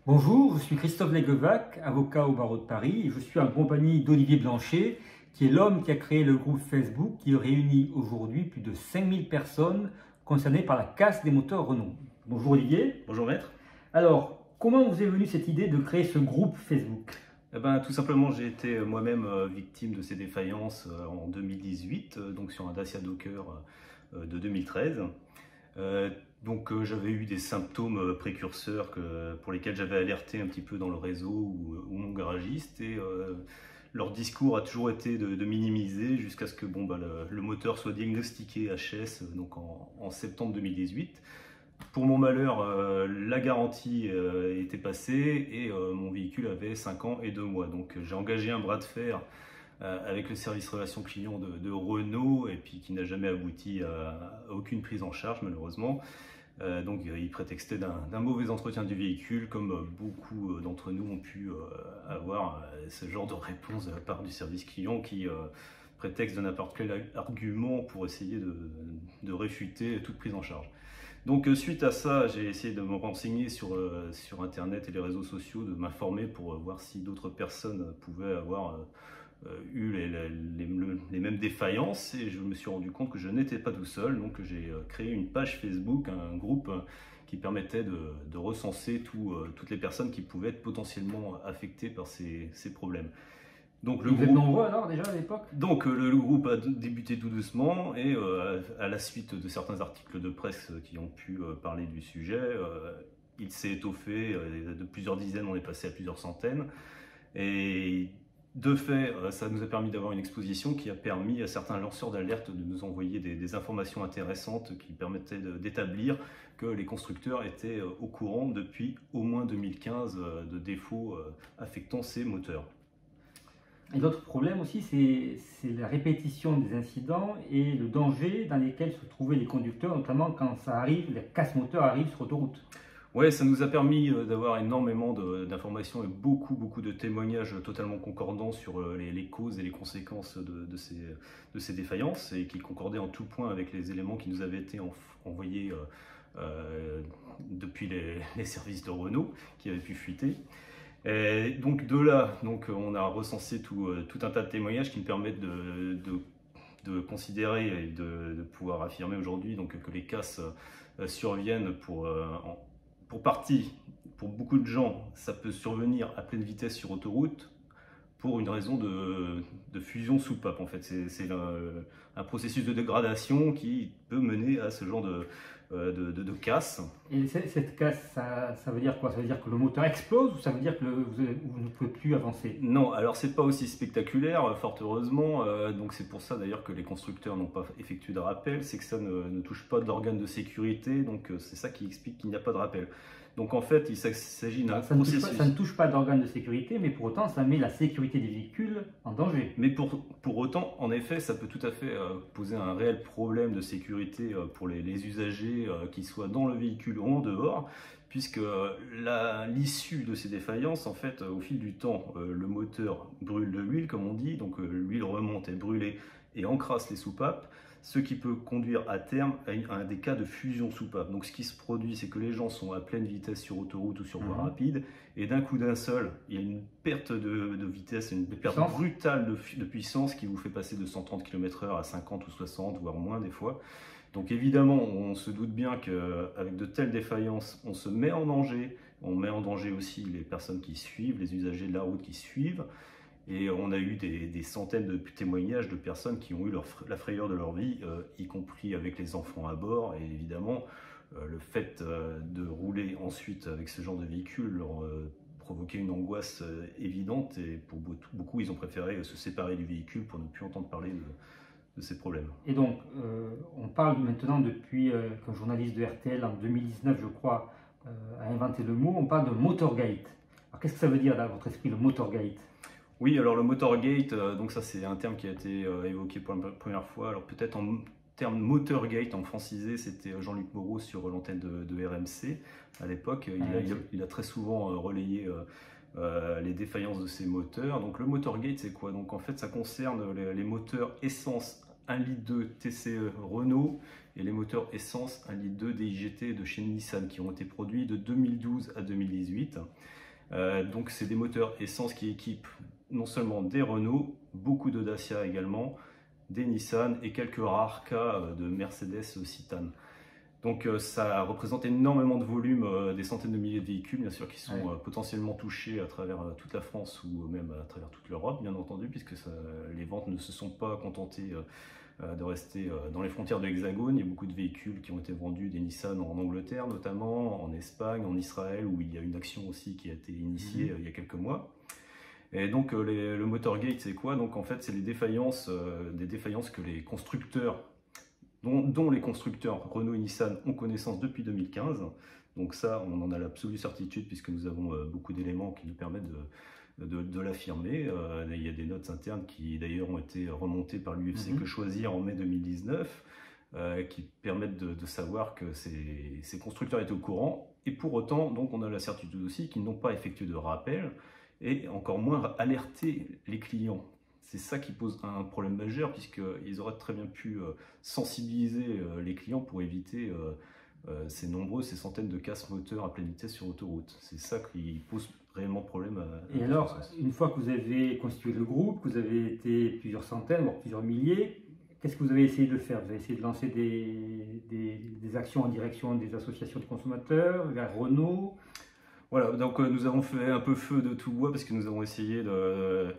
Bonjour, je suis Christophe Leguevac, avocat au barreau de Paris, et je suis en compagnie d'Olivier Blanchet, qui est l'homme qui a créé le groupe Facebook qui réunit aujourd'hui plus de 5000 personnes concernées par la casse des moteurs Renault. Bonjour Olivier. Bonjour maître. Alors, comment vous est venue cette idée de créer ce groupe Facebook? Tout simplement, j'ai été moi-même victime de ces défaillances en 2018, donc sur un Dacia Docker de 2013. J'avais eu des symptômes précurseurs pour lesquels j'avais alerté un petit peu dans le réseau ou mon garagiste, et leur discours a toujours été de minimiser jusqu'à ce que le moteur soit diagnostiqué HS en septembre 2018. Pour mon malheur, la garantie était passée et mon véhicule avait 5 ans et 2 mois. Donc j'ai engagé un bras de fer avec le service relations clients de Renault, et puis qui n'a jamais abouti à aucune prise en charge malheureusement. Il prétextait d'un mauvais entretien du véhicule, comme beaucoup d'entre nous ont pu avoir ce genre de réponse de la part du service client qui prétexte de n'importe quel argument pour essayer de réfuter toute prise en charge. Donc suite à ça, j'ai essayé de me renseigner sur Internet et les réseaux sociaux, de m'informer pour voir si d'autres personnes pouvaient avoir eu les mêmes défaillances, et je me suis rendu compte que je n'étais pas tout seul. Donc j'ai créé une page Facebook, un groupe qui permettait de recenser toutes les personnes qui pouvaient être potentiellement affectées par ces problèmes. Donc, vous êtes nombreux alors déjà à l'époque? Donc le groupe a débuté tout doucement, et à la suite de certains articles de presse qui ont pu parler du sujet, il s'est étoffé. De plusieurs dizaines, on est passé à plusieurs centaines. Et de fait, ça nous a permis d'avoir une exposition qui a permis à certains lanceurs d'alerte de nous envoyer des informations intéressantes qui permettaient d'établir que les constructeurs étaient au courant depuis au moins 2015 de défauts affectant ces moteurs. Et l'autre problème aussi, c'est la répétition des incidents et le danger dans lesquels se trouvaient les conducteurs, notamment quand ça arrive, les casse-moteurs arrivent sur autoroute. Ouais, ça nous a permis d'avoir énormément d'informations et beaucoup de témoignages totalement concordants sur les causes et les conséquences de ces défaillances, et qui concordaient en tout point avec les éléments qui nous avaient été envoyés depuis les services de Renault qui avaient pu fuiter. Et donc de là, on a recensé tout un tas de témoignages qui me permettent de considérer et de pouvoir affirmer aujourd'hui que les casses surviennent pour partie. Pour beaucoup de gens, ça peut survenir à pleine vitesse sur autoroute pour une raison de fusion soupape. En fait, c'est un processus de dégradation qui peut mener à ce genre de casse. Et cette casse, ça veut dire quoi? Ça veut dire que le moteur explose, ou ça veut dire que vous ne pouvez plus avancer? Non, alors c'est pas aussi spectaculaire, fort heureusement. Donc c'est pour ça d'ailleurs que les constructeurs n'ont pas effectué de rappel, c'est que ça ne touche pas d'organe de sécurité, donc c'est ça qui explique qu'il n'y a pas de rappel. Donc en fait, il s'agit d'un processus. Ça ne touche pas d'organe de sécurité, mais pour autant, ça met la sécurité des véhicules en danger. Mais pour autant, en effet, ça peut tout à fait poser un réel problème de sécurité pour les usagers qui soient dans le véhicule ou en dehors, puisque l'issue de ces défaillances, en fait, au fil du temps, le moteur brûle de l'huile, comme on dit, donc l'huile remonte, est brûlée et encrasse les soupapes, ce qui peut conduire à terme à des cas de fusion soupape. Donc ce qui se produit, c'est que les gens sont à pleine vitesse sur autoroute ou sur voie rapide, et d'un coup d'un seul, il y a une perte de vitesse, une perte brutale de puissance qui vous fait passer de 130 km/h à 50 ou 60, voire moins des fois. Donc évidemment, on se doute bien qu'avec de telles défaillances, on se met en danger. On met en danger aussi les personnes qui suivent, les usagers de la route qui suivent. Et on a eu des centaines de témoignages de personnes qui ont eu la frayeur de leur vie, y compris avec les enfants à bord. Et évidemment, le fait de rouler ensuite avec ce genre de véhicule leur provoquait une angoisse évidente. Et pour beaucoup, ils ont préféré se séparer du véhicule pour ne plus entendre parler de ces problèmes. Et donc, on parle maintenant depuis qu'un journaliste de RTL en 2019, je crois, a inventé le mot, on parle de Motorgate. Alors qu'est-ce que ça veut dire dans votre esprit, le Motorgate? Oui, alors le Motorgate, donc ça c'est un terme qui a été évoqué pour la première fois. Alors peut-être en terme Motorgate en francisé, c'était Jean-Luc Moreau sur l'antenne de RMC à l'époque. Il a très souvent relayé les défaillances de ces moteurs. Donc le Motorgate, c'est quoi? Donc en fait, ça concerne les moteurs essence 1,2 litre TCE Renault et les moteurs essence 1,2 litre DIGT de chez Nissan qui ont été produits de 2012 à 2018. Donc c'est des moteurs essence qui équipent non seulement des Renault, beaucoup de Dacia également, des Nissan et quelques rares cas de Mercedes Citan. Donc ça représente énormément de volume, des centaines de milliers de véhicules bien sûr qui sont potentiellement touchés à travers toute la France ou même à travers toute l'Europe bien entendu, puisque les ventes ne se sont pas contentées de rester dans les frontières de l'Hexagone. Il y a beaucoup de véhicules qui ont été vendus, des Nissan en Angleterre notamment, en Espagne, en Israël, où il y a une action aussi qui a été initiée il y a quelques mois. Et donc le Motorgate, c'est quoi? Donc en fait c'est des défaillances que les constructeurs, dont les constructeurs Renault et Nissan ont connaissance depuis 2015. Donc ça, on en a l'absolue certitude puisque nous avons beaucoup d'éléments qui nous permettent de l'affirmer. Il y a des notes internes qui d'ailleurs ont été remontées par l'UFC Que Choisir en mai 2019 qui permettent de savoir que ces constructeurs étaient au courant. Et pour autant, donc, on a la certitude aussi qu'ils n'ont pas effectué de rappel et encore moins alerté les clients. C'est ça qui pose un problème majeur, puisqu'ils auraient très bien pu sensibiliser les clients pour éviter ces centaines de casses moteurs à pleine vitesse sur autoroute. C'est ça qui pose réellement problème. Et alors, une fois que vous avez constitué le groupe, que vous avez été plusieurs centaines, voire plusieurs milliers, qu'est-ce que vous avez essayé de faire? Vous avez essayé de lancer des actions en direction des associations de consommateurs, vers Renault? Voilà, donc nous avons fait un peu feu de tout bois parce que nous avons essayé de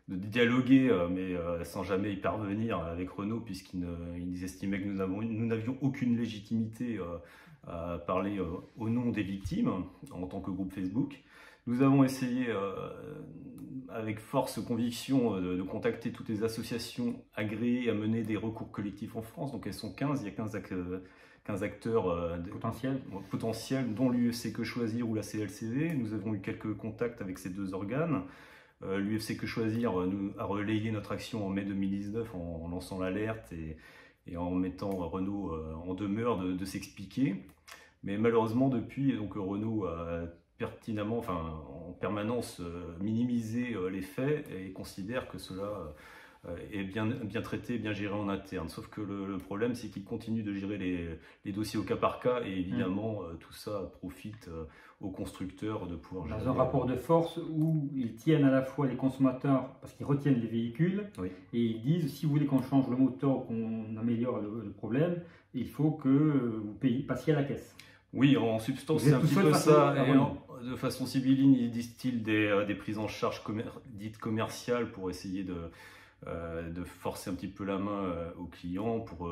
dialoguer, mais sans jamais y parvenir avec Renault, puisqu'ils estimaient que nous n'avions aucune légitimité à parler au nom des victimes en tant que groupe Facebook. Nous avons essayé avec force conviction de contacter toutes les associations agréées à mener des recours collectifs en France. Donc elles sont 15, il y a 15 acteurs potentiels, dont l'UFC Que Choisir ou la CLCV. Nous avons eu quelques contacts avec ces deux organes. L'UFC Que Choisir a relayé notre action en mai 2019 en lançant l'alerte et en mettant Renault en demeure de s'expliquer. Mais malheureusement, depuis, donc, Renault a pertinemment, en permanence minimisé les faits et considère que cela est bien traité, bien géré en interne. Sauf que le problème, c'est qu'ils continuent de gérer les dossiers au cas par cas et évidemment, tout ça profite aux constructeurs de pouvoir gérer. Dans un rapport de force où ils tiennent à la fois les consommateurs parce qu'ils retiennent les véhicules et ils disent si vous voulez qu'on change le moteur, qu'on améliore le problème, il faut que vous passiez à la caisse. Oui, en substance, c'est un petit peu ça. Et de façon sibylline, ils distillent des prises en charge dites commerciales pour essayer de forcer un petit peu la main aux clients pour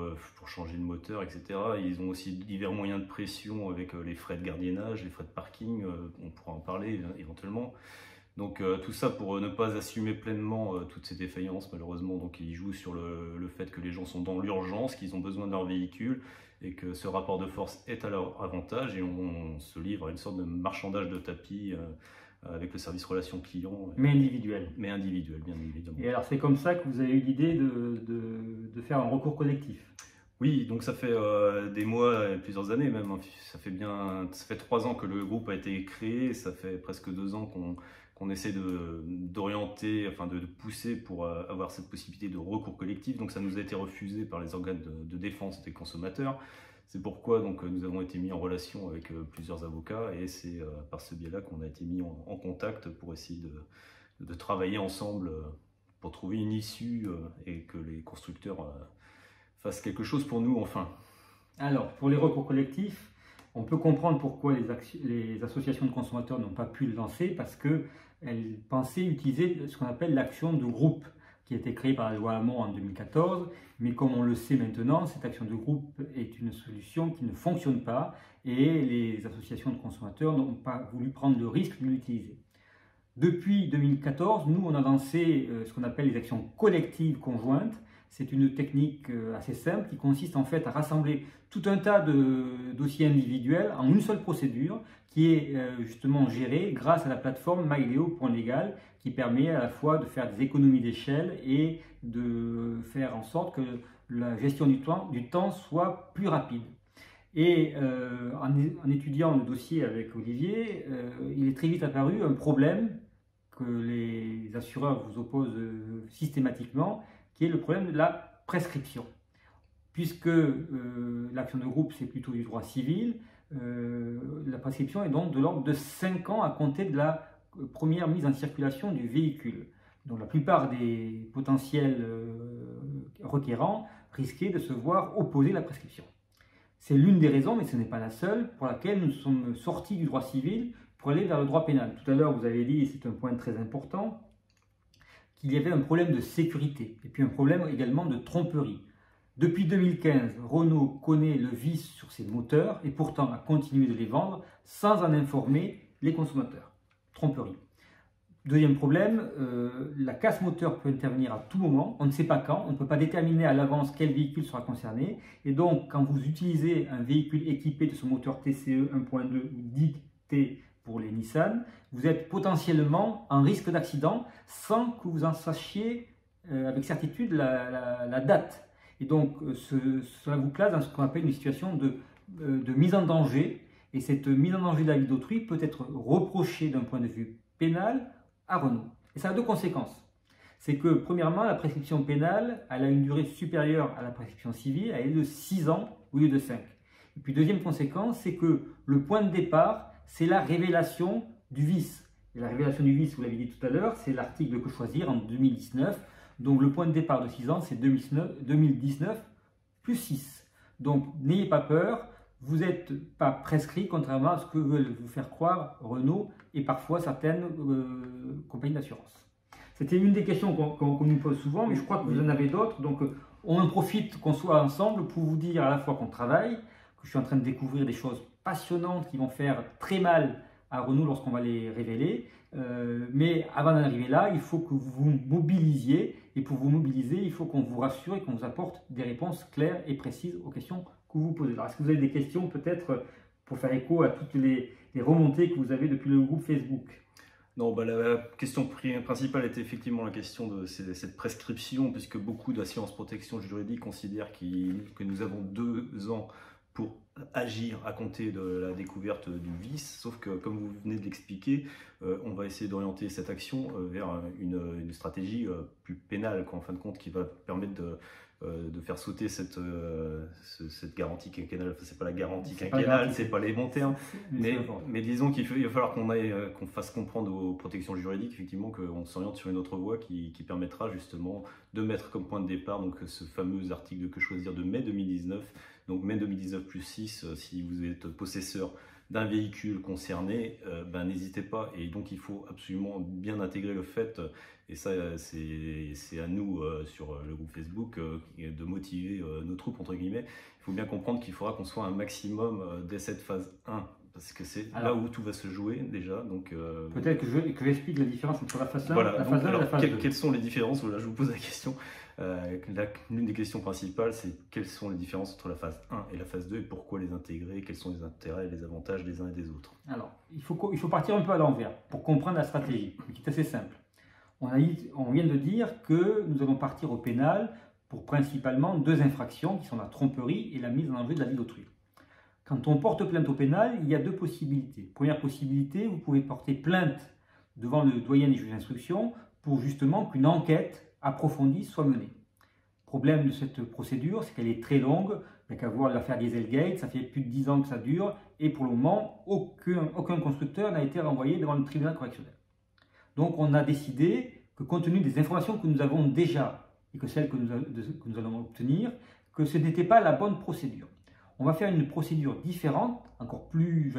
changer le moteur, etc. Et ils ont aussi divers moyens de pression avec les frais de gardiennage, les frais de parking, on pourra en parler éventuellement. Donc tout ça pour ne pas assumer pleinement toutes ces défaillances malheureusement. Donc ils jouent sur le fait que les gens sont dans l'urgence, qu'ils ont besoin de leur véhicule et que ce rapport de force est à leur avantage et on se livre à une sorte de marchandage de tapis avec le service relation client. Mais individuel. Mais individuel, bien évidemment. Et alors c'est comme ça que vous avez eu l'idée de faire un recours collectif? Oui, donc ça fait des mois, plusieurs années même. Ça fait 3 ans que le groupe a été créé, ça fait presque 2 ans qu'on essaie d'orienter, de pousser pour avoir cette possibilité de recours collectif. Donc ça nous a été refusé par les organes de défense des consommateurs. C'est pourquoi donc, nous avons été mis en relation avec plusieurs avocats et c'est par ce biais-là qu'on a été mis en contact pour essayer de travailler ensemble pour trouver une issue et que les constructeurs fassent quelque chose pour nous enfin. Alors, pour les recours collectifs, on peut comprendre pourquoi les associations de consommateurs n'ont pas pu le lancer, parce qu'elles pensaient utiliser ce qu'on appelle l'action de groupe, qui a été créée par la loi Hamon en 2014. Mais comme on le sait maintenant, cette action de groupe est une solution qui ne fonctionne pas et les associations de consommateurs n'ont pas voulu prendre le risque de l'utiliser. Depuis 2014, nous, on a lancé ce qu'on appelle les actions collectives conjointes. C'est une technique assez simple qui consiste en fait à rassembler tout un tas de dossiers individuels en une seule procédure qui est justement gérée grâce à la plateforme myleo.legal qui permet à la fois de faire des économies d'échelle et de faire en sorte que la gestion du temps soit plus rapide. Et en étudiant le dossier avec Olivier, il est très vite apparu un problème que les assureurs vous opposent systématiquement, qui est le problème de la prescription. Puisque l'action de groupe, c'est plutôt du droit civil, la prescription est donc de l'ordre de 5 ans à compter de la première mise en circulation du véhicule. Donc la plupart des potentiels requérants risquaient de se voir opposer la prescription. C'est l'une des raisons, mais ce n'est pas la seule, pour laquelle nous sommes sortis du droit civil pour aller vers le droit pénal. Tout à l'heure, vous avez dit, et c'est un point très important, qu'il y avait un problème de sécurité et puis un problème également de tromperie. Depuis 2015, Renault connaît le vice sur ses moteurs et pourtant a continué de les vendre sans en informer les consommateurs. Tromperie. Deuxième problème, la casse moteur peut intervenir à tout moment, on ne sait pas quand, on ne peut pas déterminer à l'avance quel véhicule sera concerné. Et donc, quand vous utilisez un véhicule équipé de ce moteur TCE 1.2 ou DIC-T pour les Nissan, vous êtes potentiellement en risque d'accident sans que vous en sachiez avec certitude la date. Et donc, cela vous place dans ce qu'on appelle une situation de mise en danger. Et cette mise en danger de la vie d'autrui peut être reprochée d'un point de vue pénal à Renault. Et ça a deux conséquences. C'est que, premièrement, la prescription pénale, elle a une durée supérieure à la prescription civile, elle est de 6 ans au lieu de 5. Et puis, deuxième conséquence, c'est que le point de départ, c'est la révélation du vice. Et la révélation du vice, vous l'avez dit tout à l'heure, c'est l'article de Que choisir en 2019. Donc, le point de départ de 6 ans, c'est 2019 plus 6. Donc, n'ayez pas peur. Vous n'êtes pas prescrit, contrairement à ce que veulent vous faire croire Renault et parfois certaines compagnies d'assurance. C'était une des questions qu'on nous pose souvent, mais je crois que vous en avez d'autres. Donc, on en profite qu'on soit ensemble pour vous dire à la fois qu'on travaille, que je suis en train de découvrir des choses passionnantes qui vont faire très mal à Renault lorsqu'on va les révéler. Mais avant d'en arriver là, il faut que vous vous mobilisiez. Et pour vous mobiliser, il faut qu'on vous rassure et qu'on vous apporte des réponses claires et précises aux questions que vous posez. Alors, est-ce que vous avez des questions peut-être pour faire écho à toutes les remontées que vous avez depuis le groupe Facebook? Non, la question principale était effectivement la question de cette prescription, puisque beaucoup d'assurance protection juridique considèrent que nous avons 2 ans pour agir à compter de la découverte du vice, sauf que, comme vous venez de l'expliquer, on va essayer d'orienter cette action vers une stratégie plus pénale, en fin de compte, qui va permettre de faire sauter cette garantie quinquennale. Enfin, c'est pas la garantie quinquennale, c'est pas les bons termes, mais disons qu'il va falloir qu'on fasse comprendre aux protections juridiques effectivement qu'on s'oriente sur une autre voie qui permettra justement de mettre comme point de départ donc ce fameux article de Que choisir de mai 2019. Donc mai 2019 plus 6, si vous êtes possesseur d'un véhicule concerné, n'hésitez pas. Et donc il faut absolument bien intégrer le fait, et ça c'est à nous sur le groupe Facebook, de motiver nos troupes entre guillemets. Il faut bien comprendre qu'il faudra qu'on soit un maximum dès cette phase 1. Parce que c'est là où tout va se jouer déjà. Donc peut-être que j'explique la différence entre la phase 1, voilà, la phase 1 et la phase 2. Quelles sont les différences? Voilà, je vous pose la question. L'une des questions principales, c'est quelles sont les différences entre la phase 1 et la phase 2 et pourquoi les intégrer, quels sont les intérêts et les avantages des uns et des autres. Alors, il faut partir un peu à l'envers pour comprendre la stratégie, qui est assez simple. On vient de dire que nous allons partir au pénal pour principalement 2 infractions qui sont la tromperie et la mise en danger de la vie d'autrui. Quand on porte plainte au pénal, il y a 2 possibilités. Première possibilité, vous pouvez porter plainte devant le doyen des juges d'instruction pour justement qu'une enquête approfondie soit menée. Le problème de cette procédure, c'est qu'elle est très longue. Il n'y a qu'à voir l'affaire Dieselgate, ça fait plus de 10 ans que ça dure et pour le moment, aucun constructeur n'a été renvoyé devant le tribunal correctionnel. Donc on a décidé que compte tenu des informations que nous avons déjà et que celles que nous allons obtenir, que ce n'était pas la bonne procédure. On va faire une procédure différente, encore plus,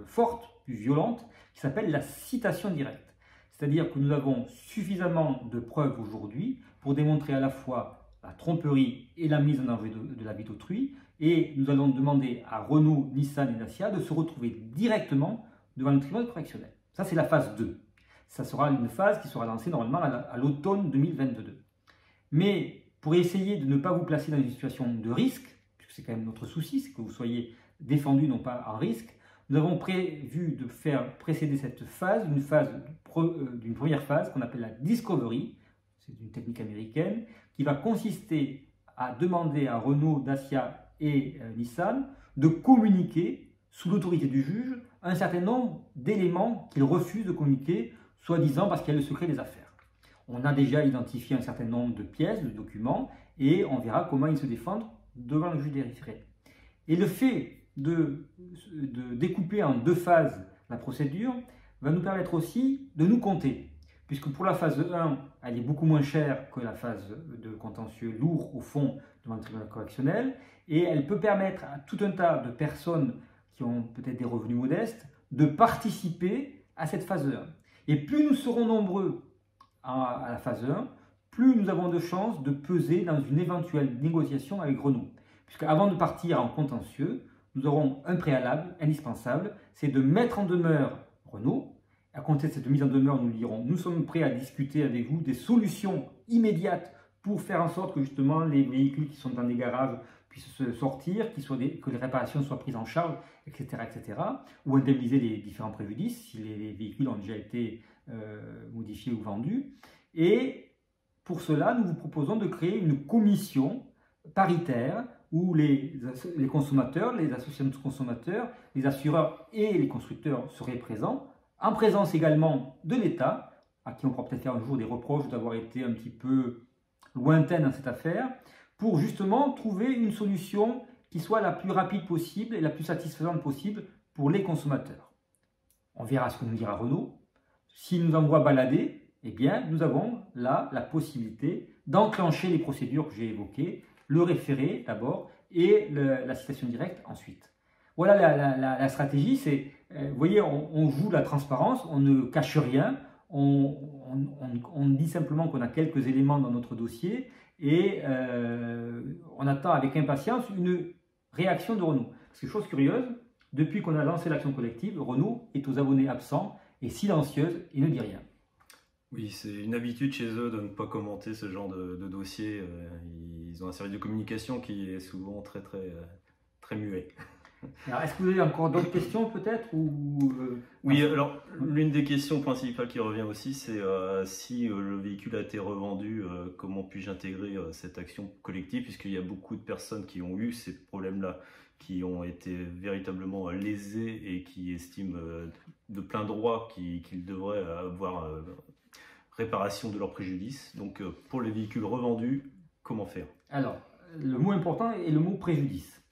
forte, plus violente, qui s'appelle la citation directe. C'est-à-dire que nous avons suffisamment de preuves aujourd'hui pour démontrer à la fois la tromperie et la mise en danger de la vie d'autrui, et nous allons demander à Renault, Nissan et Dacia de se retrouver directement devant le tribunal correctionnel. Ça, c'est la phase 2. Ça sera une phase qui sera lancée normalement à l'automne 2022. Mais pour essayer de ne pas vous placer dans une situation de risque, c'est quand même notre souci, c'est que vous soyez défendu, non pas en risque. Nous avons prévu de faire précéder cette phase d'une première phase qu'on appelle la discovery, c'est une technique américaine, qui va consister à demander à Renault, Dacia et Nissan de communiquer sous l'autorité du juge un certain nombre d'éléments qu'ils refusent de communiquer, soi-disant parce qu'il y a le secret des affaires. On a déjà identifié un certain nombre de pièces, de documents, et on verra comment ils se défendent devant le juge des référés. Et le fait de découper en 2 phases la procédure va nous permettre aussi de nous compter, puisque pour la phase 1, elle est beaucoup moins chère que la phase de contentieux lourd au fond devant le tribunal correctionnel, et elle peut permettre à tout un tas de personnes qui ont peut-être des revenus modestes de participer à cette phase 1. Et plus nous serons nombreux à la phase 1, plus nous avons de chances de peser dans une éventuelle négociation avec Renault. Puisque avant de partir en contentieux, nous aurons un préalable indispensable, c'est de mettre en demeure Renault. À compter de cette mise en demeure, nous dirons, nous sommes prêts à discuter avec vous des solutions immédiates pour faire en sorte que justement les véhicules qui sont dans des garages puissent se sortir, que les réparations soient prises en charge, etc., etc. Ou indemniser les différents préjudices si les véhicules ont déjà été modifiés ou vendus. Et pour cela, nous vous proposons de créer une commission paritaire où les consommateurs, les associations de consommateurs, les assureurs et les constructeurs seraient présents, en présence également de l'État, à qui on pourra peut-être faire un jour des reproches d'avoir été un petit peu lointain dans cette affaire, pour justement trouver une solution qui soit la plus rapide possible et la plus satisfaisante possible pour les consommateurs. On verra ce que nous dira Renault. S'il nous envoie balader, eh bien, nous avons là la possibilité d'enclencher les procédures que j'ai évoquées, le référé d'abord et la citation directe ensuite. Voilà la stratégie, c'est, vous voyez, on joue la transparence, on ne cache rien, on dit simplement qu'on a quelques éléments dans notre dossier et on attend avec impatience une réaction de Renault. Parce que chose curieuse, depuis qu'on a lancé l'action collective, Renault est aux abonnés absents et silencieuse et ne dit rien. Oui, c'est une habitude chez eux de ne pas commenter ce genre de dossier. Ils ont un service de communication qui est souvent très muet. Alors, est-ce que vous avez encore d'autres questions peut-être Oui, alors l'une des questions principales qui revient aussi, c'est si le véhicule a été revendu, comment puis-je intégrer cette action collective, puisqu'il y a beaucoup de personnes qui ont eu ces problèmes-là, qui ont été véritablement lésées et qui estiment de plein droit qu'ils devraient avoir réparation de leur préjudice. Donc pour les véhicules revendus, comment faire? Alors, le mot important est le mot préjudice.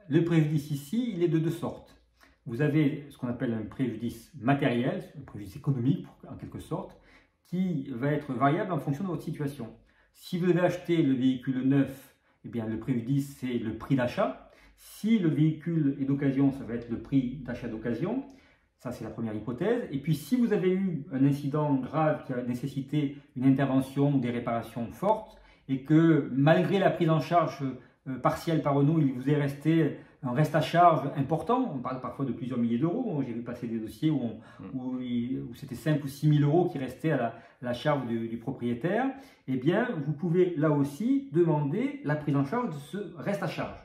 Le préjudice ici, il est de 2 sortes. Vous avez ce qu'on appelle un préjudice matériel, un préjudice économique en quelque sorte, qui va être variable en fonction de votre situation. Si vous avez acheté le véhicule neuf, eh bien le préjudice c'est le prix d'achat. Si le véhicule est d'occasion, ça va être le prix d'achat d'occasion. Ça, c'est la première hypothèse. Et puis, si vous avez eu un incident grave qui a nécessité une intervention ou des réparations fortes, et que malgré la prise en charge partielle par Renault, il vous est resté un reste à charge important, on parle parfois de plusieurs milliers d'euros, j'ai vu passer des dossiers où c'était 5 ou 6 000 euros qui restaient à la charge du propriétaire, eh bien, vous pouvez là aussi demander la prise en charge de ce reste à charge.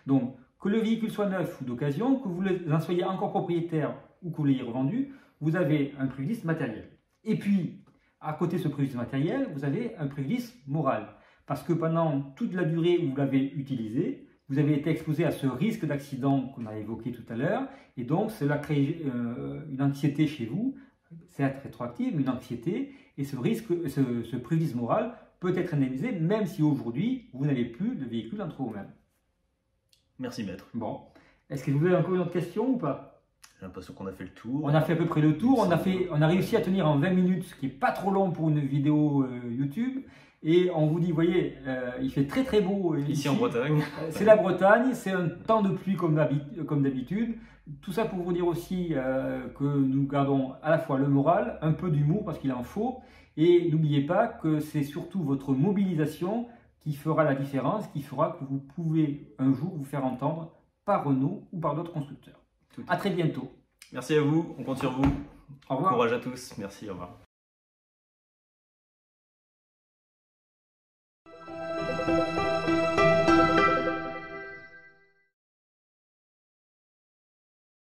Donc, que le véhicule soit neuf ou d'occasion, que vous en soyez encore propriétaire ou que vous l'ayez revendu, vous avez un préjudice matériel. Et puis, à côté de ce préjudice matériel, vous avez un préjudice moral. Parce que pendant toute la durée où vous l'avez utilisé, vous avez été exposé à ce risque d'accident qu'on a évoqué tout à l'heure, et donc cela crée une anxiété chez vous, certes rétroactive, mais une anxiété, et ce préjudice moral peut être indemnisé même si aujourd'hui vous n'avez plus de véhicule entre vous-mêmes. Merci maître. Bon, est-ce que vous avez encore une autre question ou pas? J'ai l'impression qu'on a fait le tour. On a fait à peu près le tour, on a réussi à tenir en 20 minutes, ce qui n'est pas trop long pour une vidéo YouTube. Et on vous dit, vous voyez, il fait très beau ici en Bretagne. C'est la Bretagne, c'est un temps de pluie comme d'habitude. Tout ça pour vous dire aussi que nous gardons à la fois le moral, un peu d'humour parce qu'il en faut. Et n'oubliez pas que c'est surtout votre mobilisation qui fera la différence, qui fera que vous pouvez un jour vous faire entendre par Renault ou par d'autres constructeurs. À très bientôt. Merci à vous, on compte sur vous. Au revoir. Courage à tous, merci, au revoir.